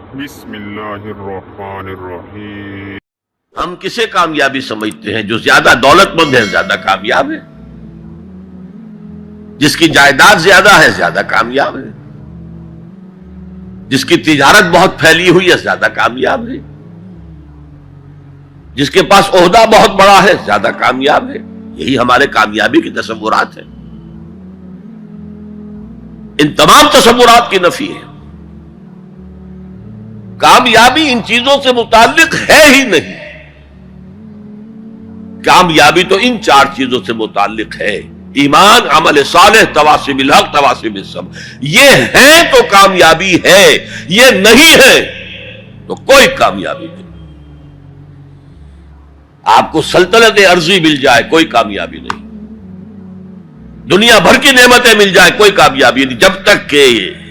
بسم اللہ الرحمن الرحیم۔ ہم کسے کامیابی سمجھتے ہیں؟ جو زیادہ دولت مند ہے زیادہ کامیاب ہے، جس کی جائیداد زیادہ ہے زیادہ کامیاب ہے، جس کی تجارت بہت پھیلی ہوئی ہے زیادہ کامیاب ہے، جس کے پاس عہدہ بہت بڑا ہے زیادہ کامیاب ہے۔ یہی ہمارے کامیابی کے تصورات ہیں۔ ان تمام تصورات کی نفی ہے۔ کامیابی ان چیزوں سے متعلق ہے ہی نہیں۔ کامیابی تو ان چار چیزوں سے متعلق ہے: ایمان، عمل صالح، تواصی بالحق، تواصی بالصبر۔ یہ ہے تو کامیابی ہے، یہ نہیں ہے تو کوئی کامیابی نہیں۔ آپ کو سلطنت عرضی مل جائے کوئی کامیابی نہیں، دنیا بھر کی نعمتیں مل جائے کوئی کامیابی نہیں، جب تک کہ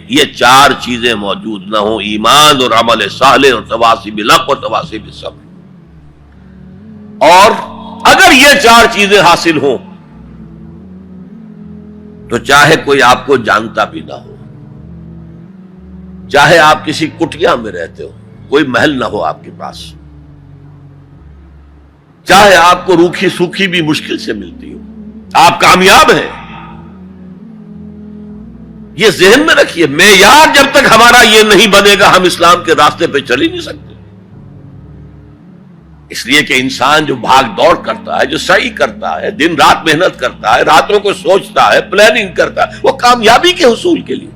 یہ چار چیزیں موجود نہ ہوں: ایمان اور عمل صالح اور تواصی بالحق اور تواصی بالصبر۔ اور اگر یہ چار چیزیں حاصل ہوں تو چاہے کوئی آپ کو جانتا بھی نہ ہو، چاہے آپ کسی کٹیا میں رہتے ہو، کوئی محل نہ ہو آپ کے پاس، چاہے آپ کو روکھی سوکھی بھی مشکل سے ملتی ہو، آپ کامیاب ہیں۔ یہ ذہن میں رکھیے، معیار جب تک ہمارا یہ نہیں بنے گا ہم اسلام کے راستے پہ چل ہی نہیں سکتے۔ اس لیے کہ انسان جو بھاگ دوڑ کرتا ہے، جو سعی کرتا ہے، دن رات محنت کرتا ہے، راتوں کو سوچتا ہے، پلاننگ کرتا ہے، وہ کامیابی کے حصول کے لیے۔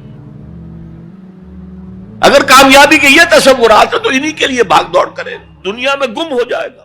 اگر کامیابی کے یہ تصورات ہیں تو انہی کے لیے بھاگ دوڑ کرے، دنیا میں گم ہو جائے گا۔